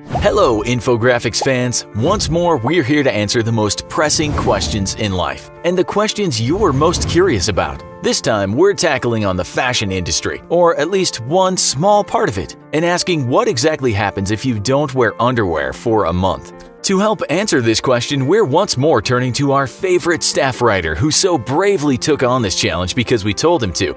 Hello, infographics fans! Once more, we're here to answer the most pressing questions in life, and the questions you're most curious about. This time, we're tackling on the fashion industry, or at least one small part of it, and asking what exactly happens if you don't wear underwear for a month. To help answer this question, we're once more turning to our favorite staff writer who so bravely took on this challenge because we told him to.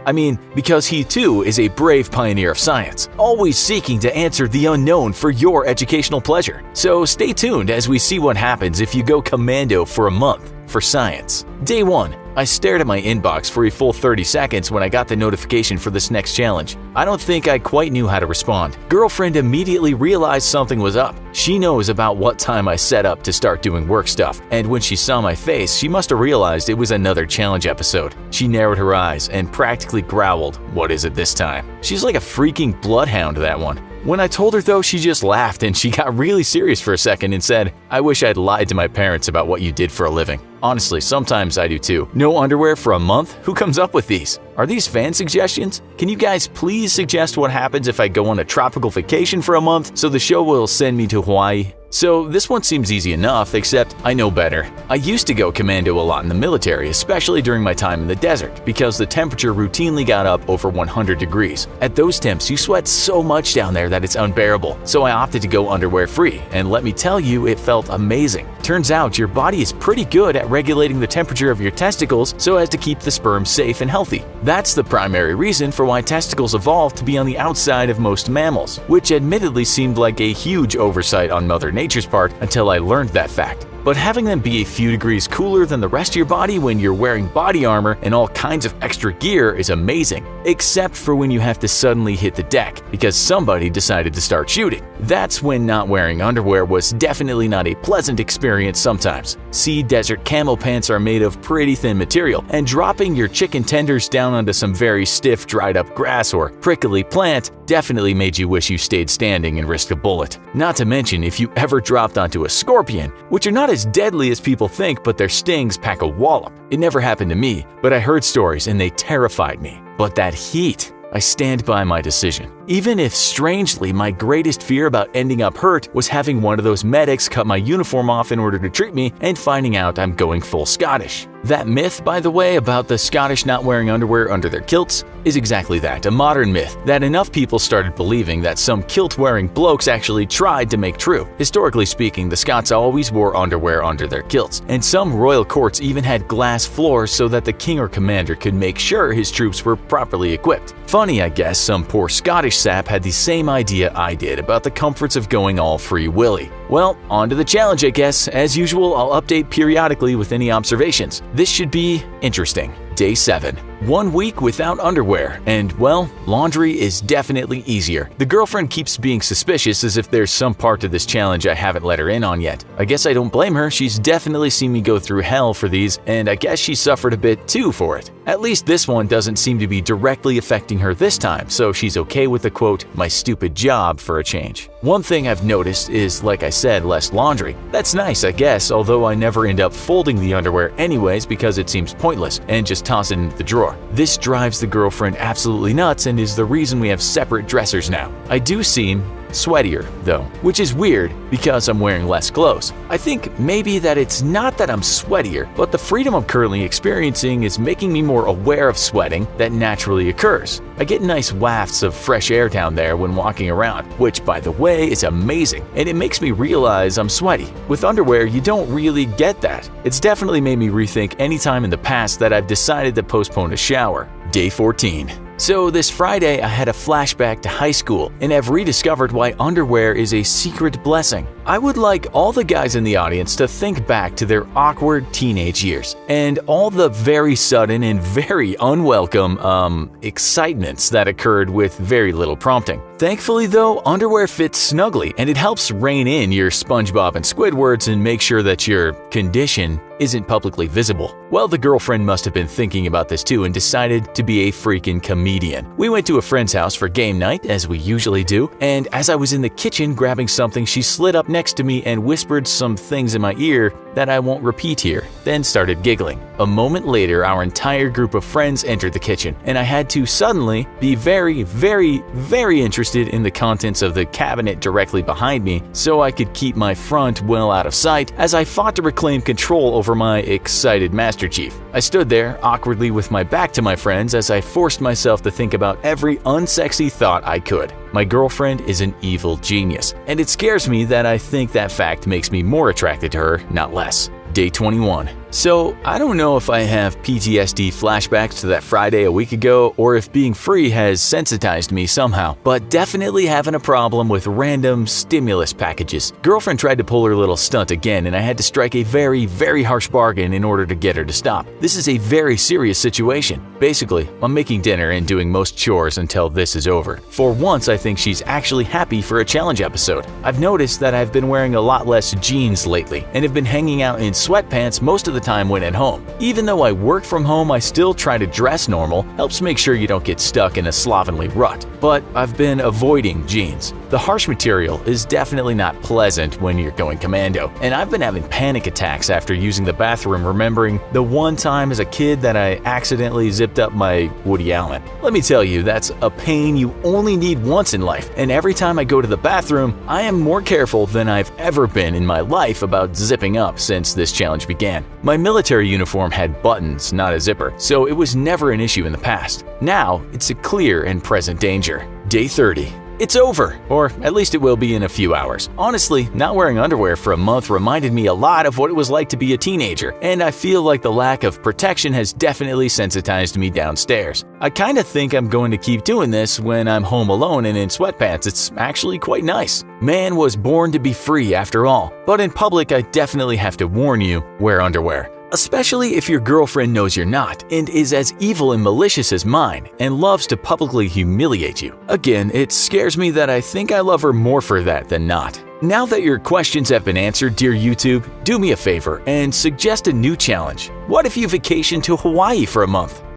Because he too is a brave pioneer of science, always seeking to answer the unknown for your educational pleasure. So stay tuned as we see what happens if you go commando for a month for science. Day 1. I stared at my inbox for a full 30 seconds when I got the notification for this next challenge. I don't think I quite knew how to respond. Girlfriend immediately realized something was up. She knows about what time I set up to start doing work stuff, and when she saw my face, she must have realized it was another challenge episode. She narrowed her eyes and practically growled, "What is it this time?" She's like a freaking bloodhound, that one. When I told her though, she just laughed and she got really serious for a second and said, "I wish I'd lied to my parents about what you did for a living." Honestly, sometimes I do too. No underwear for a month? Who comes up with these? Are these fan suggestions? Can you guys please suggest what happens if I go on a tropical vacation for a month so the show will send me to Hawaii? So this one seems easy enough, except I know better. I used to go commando a lot in the military, especially during my time in the desert, because the temperature routinely got up over 100 degrees. At those temps, you sweat so much down there that it's unbearable, so I opted to go underwear free, and let me tell you, it felt amazing. Turns out your body is pretty good at regulating the temperature of your testicles so as to keep the sperm safe and healthy. That's the primary reason for why testicles evolved to be on the outside of most mammals, which admittedly seemed like a huge oversight on Mother Nature's part until I learned that fact. But having them be a few degrees cooler than the rest of your body when you're wearing body armor and all kinds of extra gear is amazing, except for when you have to suddenly hit the deck because somebody decided to start shooting. That's when not wearing underwear was definitely not a pleasant experience sometimes. See, desert camel pants are made of pretty thin material, and dropping your chicken tenders down onto some very stiff dried up grass or prickly plant definitely made you wish you stayed standing and risked a bullet. Not to mention if you ever dropped onto a scorpion, which are not as deadly as people think, but their stings pack a wallop. It never happened to me, but I heard stories and they terrified me. But that heat, I stand by my decision. Even if, strangely, my greatest fear about ending up hurt was having one of those medics cut my uniform off in order to treat me and finding out I'm going full Scottish. That myth, by the way, about the Scottish not wearing underwear under their kilts is exactly that, a modern myth that enough people started believing that some kilt-wearing blokes actually tried to make true. Historically speaking, the Scots always wore underwear under their kilts, and some royal courts even had glass floors so that the king or commander could make sure his troops were properly equipped. Funny, I guess, some poor Scottish sap had the same idea I did about the comforts of going all free willy. Well, on to the challenge, I guess. As usual, I'll update periodically with any observations. This should be interesting. Day 7. 1 week without underwear, and well, laundry is definitely easier. The girlfriend keeps being suspicious as if there's some part to this challenge I haven't let her in on yet. I guess I don't blame her, she's definitely seen me go through hell for these, and I guess she suffered a bit too for it. At least this one doesn't seem to be directly affecting her this time, so she's okay with the quote, "my stupid job" for a change. One thing I've noticed is, like I said, less laundry. That's nice, I guess, although I never end up folding the underwear anyways because it seems pointless and just toss it into the drawer. This drives the girlfriend absolutely nuts and is the reason we have separate dressers now. I do seem sweatier, though, which is weird because I'm wearing less clothes. I think maybe that it's not that I'm sweatier, but the freedom I'm currently experiencing is making me more aware of sweating that naturally occurs. I get nice wafts of fresh air down there when walking around, which, by the way, is amazing, and it makes me realize I'm sweaty. With underwear, you don't really get that. It's definitely made me rethink any time in the past that I've decided to postpone a shower. Day 14. So this Friday, I had a flashback to high school and have rediscovered why underwear is a secret blessing. I would like all the guys in the audience to think back to their awkward teenage years and all the very sudden and very unwelcome, excitements that occurred with very little prompting. Thankfully though, underwear fits snugly and it helps rein in your SpongeBob and Squidwards and make sure that your condition isn't publicly visible. Well, the girlfriend must have been thinking about this too and decided to be a freaking comedian. We went to a friend's house for game night, as we usually do, and as I was in the kitchen grabbing something, she slid up next to me and whispered some things in my ear that I won't repeat here, then started giggling. A moment later, our entire group of friends entered the kitchen, and I had to suddenly be very, very, very interested in the contents of the cabinet directly behind me so I could keep my front well out of sight as I fought to reclaim control over my excited Master Chief. I stood there awkwardly with my back to my friends as I forced myself to think about every unsexy thought I could. My girlfriend is an evil genius, and it scares me that I think that fact makes me more attracted to her, not less. Day 21. So, I don't know if I have PTSD flashbacks to that Friday a week ago or if being free has sensitized me somehow, but definitely having a problem with random stimulus packages. Girlfriend tried to pull her little stunt again and I had to strike a very, very harsh bargain in order to get her to stop. This is a very serious situation. Basically, I'm making dinner and doing most chores until this is over. For once, I think she's actually happy for a challenge episode. I've noticed that I've been wearing a lot less jeans lately and have been hanging out in sweatpants most of the time when at home. Even though I work from home, I still try to dress normal, helps make sure you don't get stuck in a slovenly rut. But I've been avoiding jeans. The harsh material is definitely not pleasant when you're going commando, and I've been having panic attacks after using the bathroom, remembering the one time as a kid that I accidentally zipped up my Woody Allen. Let me tell you, that's a pain you only need once in life, and every time I go to the bathroom, I am more careful than I've ever been in my life about zipping up since this challenge began. My military uniform had buttons, not a zipper, so it was never an issue in the past. Now, it's a clear and present danger. Day 30. It's over, or at least it will be in a few hours. Honestly, not wearing underwear for a month reminded me a lot of what it was like to be a teenager, and I feel like the lack of protection has definitely sensitized me downstairs. I kinda think I'm going to keep doing this when I'm home alone and in sweatpants. It's actually quite nice. Man was born to be free after all, but in public I definitely have to warn you, wear underwear. Especially if your girlfriend knows you're not and is as evil and malicious as mine and loves to publicly humiliate you. Again, it scares me that I think I love her more for that than not. Now that your questions have been answered, dear YouTube, do me a favor and suggest a new challenge. What if you vacation to Hawaii for a month?